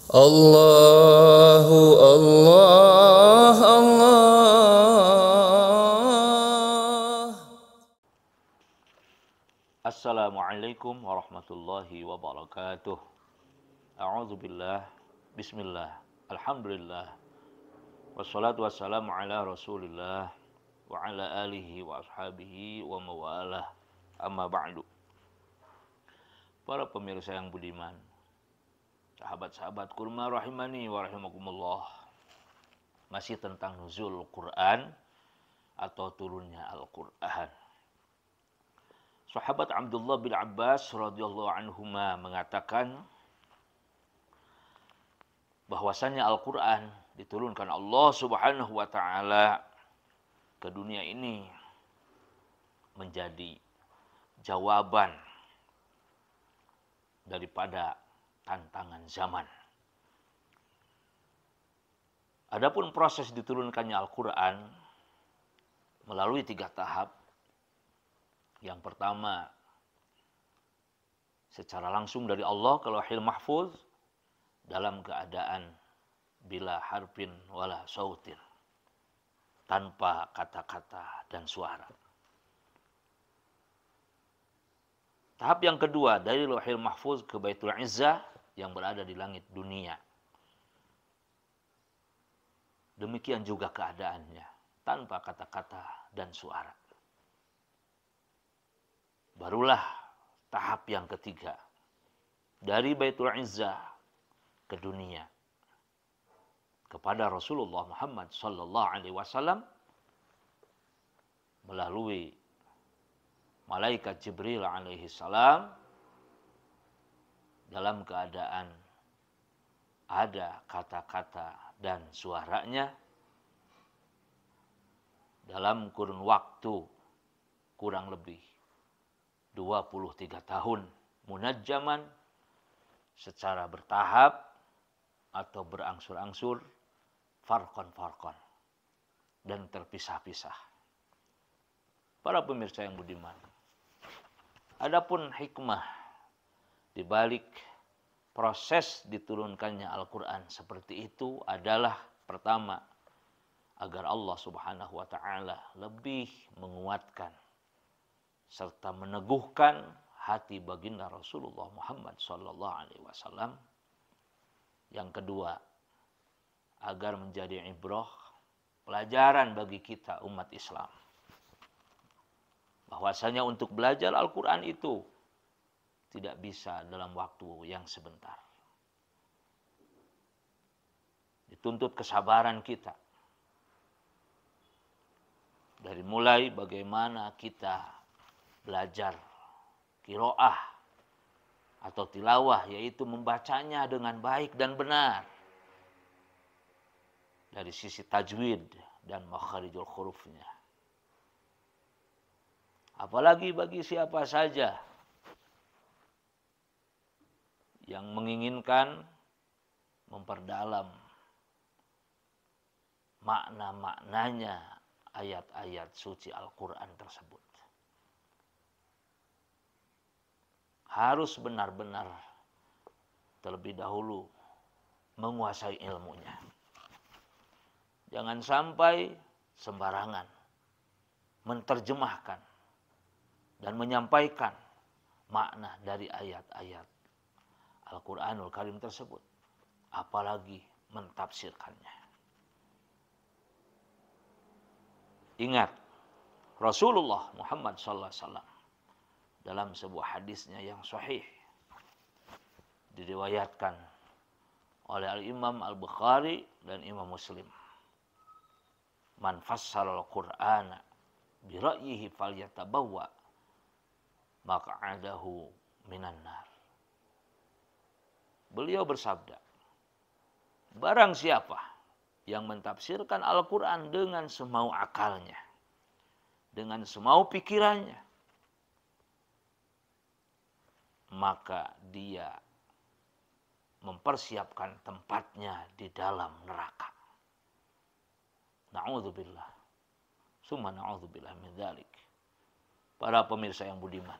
Allahu Allah Allah. Assalamualaikum warahmatullahi wabarakatuh. A'udzubillah. Bismillah. Alhamdulillah. Wassalatu wassalamu ala Rasulillah wa ala alihi wa ashabihi wa mawalah. Amma ba'du. Para pemirsa yang budiman, sahabat-sahabat kurma rahimani wa rahimakumullah. Masih tentang nuzul Quran atau turunnya Al-Quran. Sahabat Abdullah bin Abbas radhiyallahu anhuma mengatakan bahwasanya Al-Quran diturunkan Allah Subhanahu wa taala ke dunia ini menjadi jawaban daripada tantangan zaman. Adapun proses diturunkannya Al-Quran melalui 3 tahap. Yang pertama, secara langsung dari Allah ke Lauhil Mahfuz dalam keadaan bila harfin wala sautin, tanpa kata-kata dan suara. Tahap yang kedua, dari Lauhil Mahfuz ke Baitul Izzah yang berada di langit dunia. Demikian juga keadaannya, tanpa kata-kata dan suara. Barulah tahap yang ketiga, dari Baitul Izzah ke dunia, kepada Rasulullah Muhammad sallallahu alaihi wasallam melalui malaikat Jibril alaihi salam dalam keadaan ada kata-kata dan suaranya dalam kurun waktu kurang lebih 23 tahun munajjaman secara bertahap atau berangsur-angsur, farqan dan terpisah-pisah. Para pemirsa yang budiman, adapun hikmah di balik proses diturunkannya Al-Quran seperti itu adalah pertama, agar Allah Subhanahu wa taala lebih menguatkan serta meneguhkan hati baginda Rasulullah Muhammad sallallahu alaihi wasallam. Yang kedua, agar menjadi ibrah, pelajaran bagi kita umat Islam, bahwasanya untuk belajar Al-Quran itu tidak bisa dalam waktu yang sebentar. Dituntut kesabaran kita. Dari mulai bagaimana kita belajar qiraah atau tilawah, yaitu membacanya dengan baik dan benar. Dari sisi tajwid dan makharijul hurufnya. Apalagi bagi siapa saja yang menginginkan memperdalam makna-maknanya ayat-ayat suci Al-Quran tersebut. Harus benar-benar terlebih dahulu menguasai ilmunya. Jangan sampai sembarangan menerjemahkan dan menyampaikan makna dari ayat-ayat Al-Quranul Karim tersebut, apalagi mentafsirkannya. Ingat, Rasulullah Muhammad sallallahu alaihi wasallam dalam sebuah hadisnya yang sahih diriwayatkan oleh Al-Imam Al-Bukhari dan Imam Muslim. Man fassara al-Qur'ana bi ra'yihi falyatabawwa maq'adahu minan nar. Beliau bersabda, barang siapa yang mentafsirkan Al-Quran dengan semau akalnya, dengan semau pikirannya, maka dia mempersiapkan tempatnya di dalam neraka. Na'udzubillah. Summa na'udzubillah min dzalik. Para pemirsa yang budiman,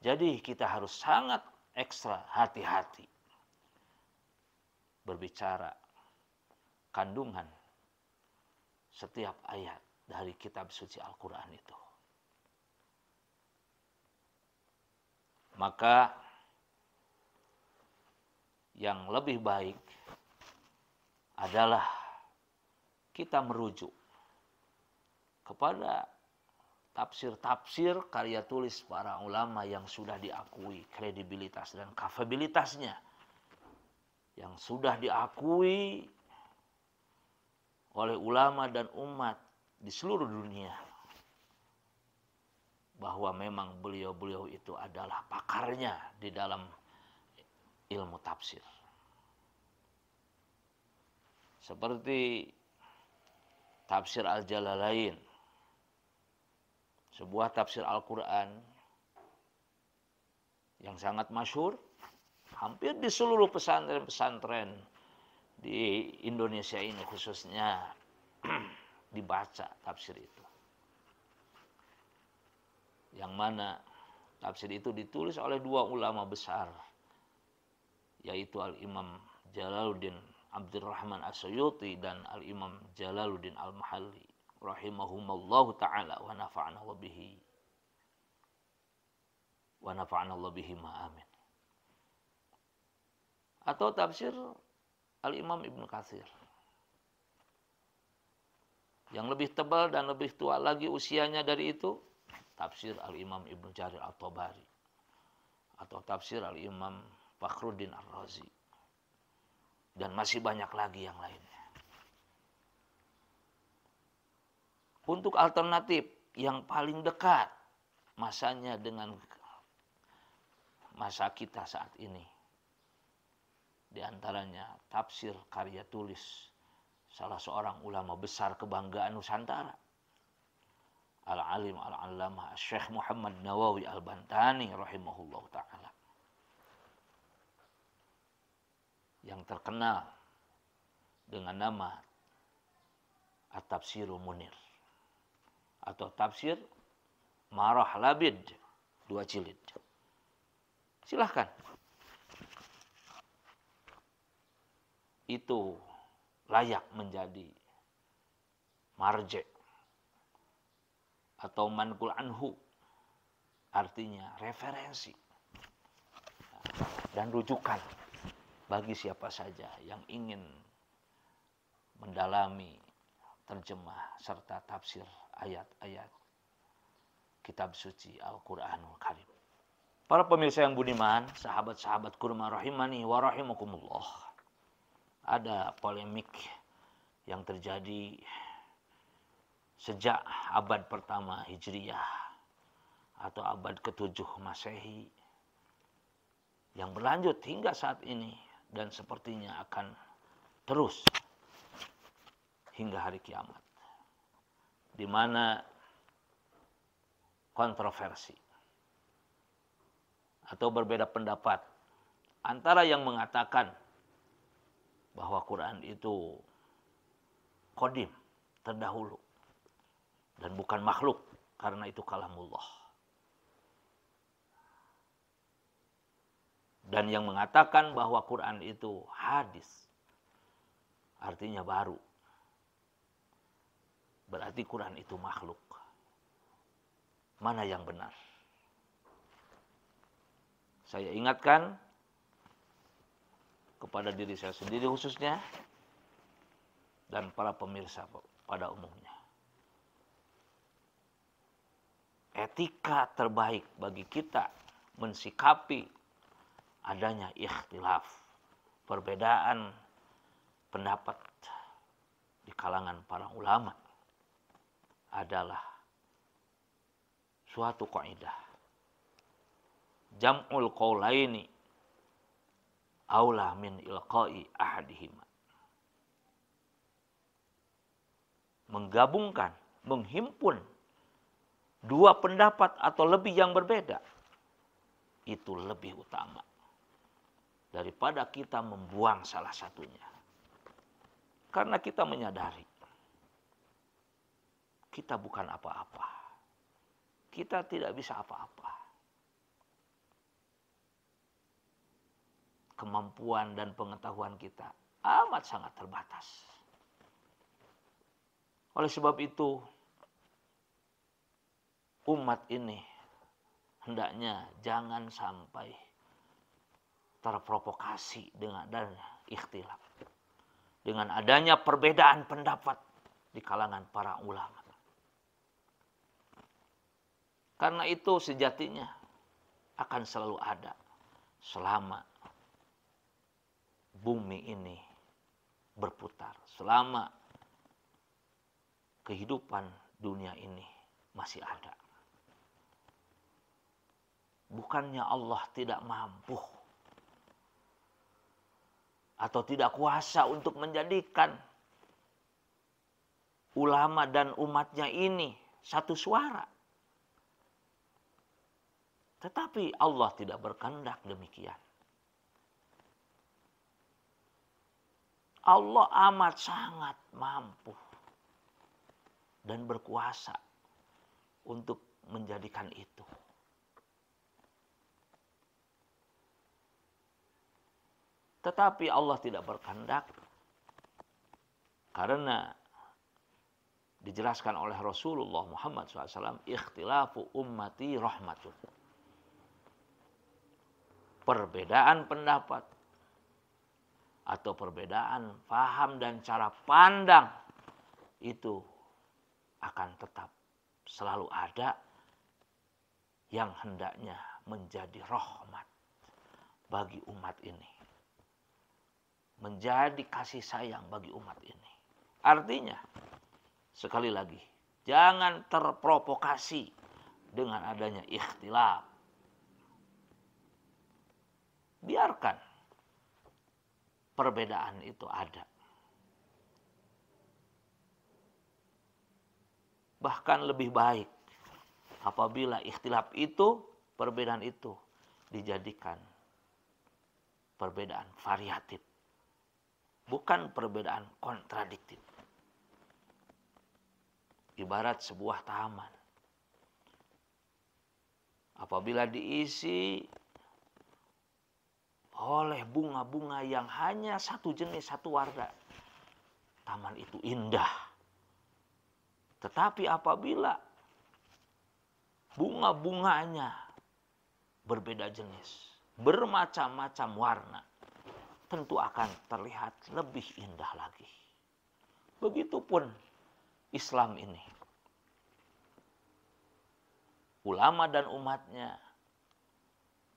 jadi kita harus sangat ekstra hati-hati berbicara kandungan setiap ayat dari kitab suci Al-Quran itu. Maka yang lebih baik adalah kita merujuk kepada tafsir-tafsir karya tulis para ulama yang sudah diakui kredibilitas dan kapabilitasnya, yang sudah diakui oleh ulama dan umat di seluruh dunia, bahwa memang beliau-beliau itu adalah pakarnya di dalam ilmu tafsir. Seperti tafsir Al-Jalalain, sebuah tafsir Al-Quran yang sangat masyhur, hampir di seluruh pesantren-pesantren di Indonesia ini khususnya dibaca tafsir itu. Yang mana tafsir itu ditulis oleh dua ulama besar, yaitu Al-Imam Jalaluddin Abdurrahman As-Suyuti dan Al-Imam Jalaluddin Al-Mahalli rahimahumallahu ta'ala wa nafa'ana Allah bihi amin. Atau tafsir Al-Imam Ibnu Katsir yang lebih tebal dan lebih tua lagi usianya dari itu, tafsir Al-Imam Ibnu Jarir At-Tabari atau tafsir Al-Imam Fakhruddin Ar-Razi, dan masih banyak lagi yang lainnya. Untuk alternatif yang paling dekat masanya dengan masa kita saat ini, di antaranya tafsir karya tulis salah seorang ulama besar kebanggaan Nusantara, Al-Alim Al-Allamah Syekh Muhammad Nawawi Al-Bantani rahimahullah ta'ala, yang terkenal dengan nama At-Tafsirul Munir atau tafsir Marah Labid 2 jilid. Silahkan. Itu layak menjadi marje atau manqul anhu, artinya referensi dan rujukan bagi siapa saja yang ingin mendalami terjemah serta tafsir ayat-ayat kitab suci Al-Quranul Karim. Para pemirsa yang budiman, sahabat-sahabat kurma rahimani wa rahimakumullah, ada polemik yang terjadi sejak abad pertama Hijriyah atau abad ke-7 Masehi yang berlanjut hingga saat ini dan sepertinya akan terus hingga hari kiamat, di mana kontroversi atau berbeda pendapat antara yang mengatakan bahwa Quran itu qadim, terdahulu, dan bukan makhluk karena itu kalamullah, dan yang mengatakan bahwa Quran itu hadis, artinya baru, berarti Quran itu makhluk. Mana yang benar? Saya ingatkan kepada diri saya sendiri khususnya dan para pemirsa pada umumnya, etika terbaik bagi kita mensikapi adanya ikhtilaf, perbedaan pendapat di kalangan para ulama, adalah suatu kaidah, jam'ul qaulaini aula min ilqa'i ahadihima. Menggabungkan, menghimpun dua pendapat atau lebih yang berbeda, itu lebih utama daripada kita membuang salah satunya. Karena kita menyadari kita bukan apa-apa, kita tidak bisa apa-apa. Kemampuan dan pengetahuan kita amat sangat terbatas. Oleh sebab itu, umat ini hendaknya jangan sampai terprovokasi dengan adanya ikhtilaf, dengan adanya perbedaan pendapat di kalangan para ulama. Karena itu sejatinya akan selalu ada selama bumi ini berputar, selama kehidupan dunia ini masih ada. Bukannya Allah tidak mampu atau tidak kuasa untuk menjadikan ulama dan umatnya ini satu suara. Tetapi Allah tidak berkehendak demikian. Allah amat sangat mampu dan berkuasa untuk menjadikan itu. Tetapi Allah tidak berkehendak karena dijelaskan oleh Rasulullah Muhammad SAW, ikhtilafu ummati rahmatun. Perbedaan pendapat atau perbedaan paham dan cara pandang itu akan tetap selalu ada, yang hendaknya menjadi rahmat bagi umat ini, menjadi kasih sayang bagi umat ini. Artinya, sekali lagi, jangan terprovokasi dengan adanya ikhtilaf. Biarkan perbedaan itu ada. Bahkan lebih baik apabila ikhtilaf itu, perbedaan itu dijadikan perbedaan variatif, bukan perbedaan kontradiktif. Ibarat sebuah taman. Apabila diisi oleh bunga-bunga yang hanya satu jenis, satu warna, taman itu indah. Tetapi apabila bunga-bunganya berbeda jenis, bermacam-macam warna, tentu akan terlihat lebih indah lagi. Begitupun Islam ini. Ulama dan umatnya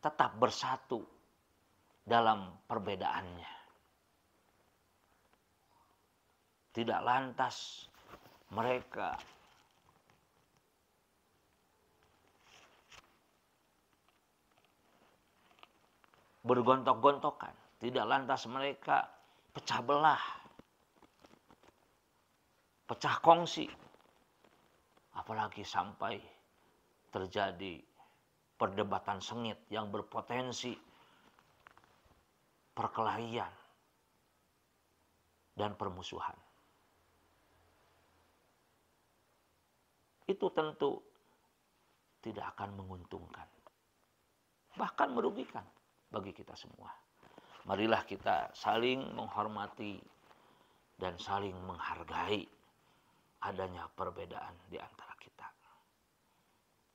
tetap bersatu dalam perbedaannya. Tidak lantas mereka bergontok-gontokan. Tidak lantas mereka pecah belah, pecah kongsi. Apalagi sampai terjadi perdebatan sengit yang berpotensi perkelahian dan permusuhan. Itu tentu tidak akan menguntungkan, bahkan merugikan bagi kita semua. Marilah kita saling menghormati dan saling menghargai adanya perbedaan di antara kita.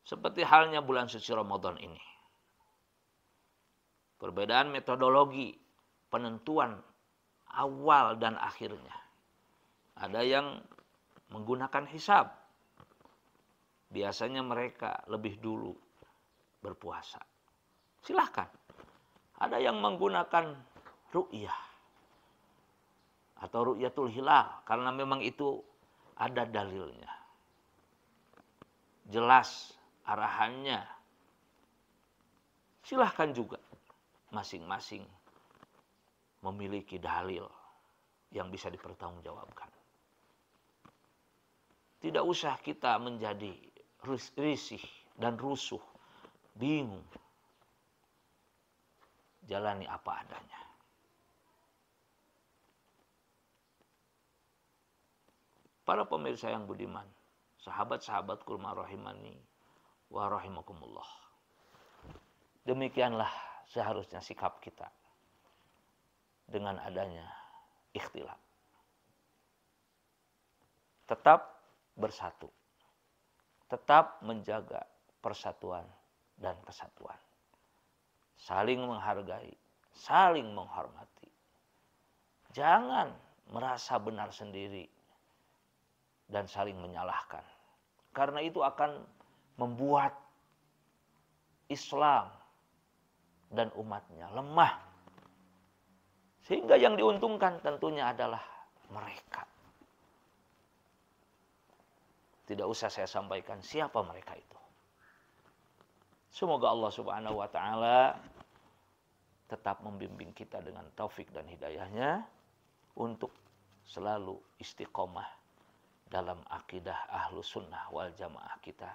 Seperti halnya bulan suci Ramadan ini. Perbedaan metodologi penentuan awal dan akhirnya. Ada yang menggunakan hisab. Biasanya mereka lebih dulu berpuasa. Silahkan. Ada yang menggunakan ru'yah atau ru'yatul hilal, karena memang itu ada dalilnya. Jelas arahannya. Silahkan juga masing-masing memiliki dalil yang bisa dipertanggungjawabkan. Tidak usah kita menjadi risih dan rusuh, bingung. Jalani apa adanya. Para pemirsa yang budiman, sahabat-sahabat kulma rahimani wa rahimakumullah. Demikianlah seharusnya sikap kita dengan adanya ikhtilaf. Tetap bersatu. Tetap menjaga persatuan dan kesatuan. Saling menghargai, saling menghormati. Jangan merasa benar sendiri dan saling menyalahkan. Karena itu akan membuat Islam dan umatnya lemah. Sehingga yang diuntungkan tentunya adalah mereka. Tidak usah saya sampaikan siapa mereka itu. Semoga Allah Subhanahu wa taala tetap membimbing kita dengan taufik dan hidayahnya untuk selalu istiqomah dalam akidah ahlu sunnah wal jamaah kita.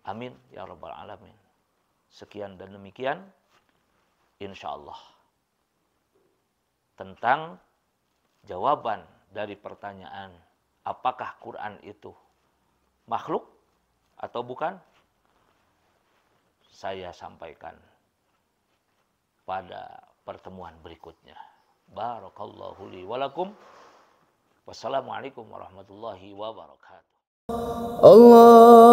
Amin ya rabbal alamin. Sekian dan demikian insyaallah tentang jawaban dari pertanyaan apakah Quran itu makhluk atau bukan, saya sampaikan pada pertemuan berikutnya. Barakallahu li wa lakum. Wassalamualaikum warahmatullahi wabarakatuh. Allah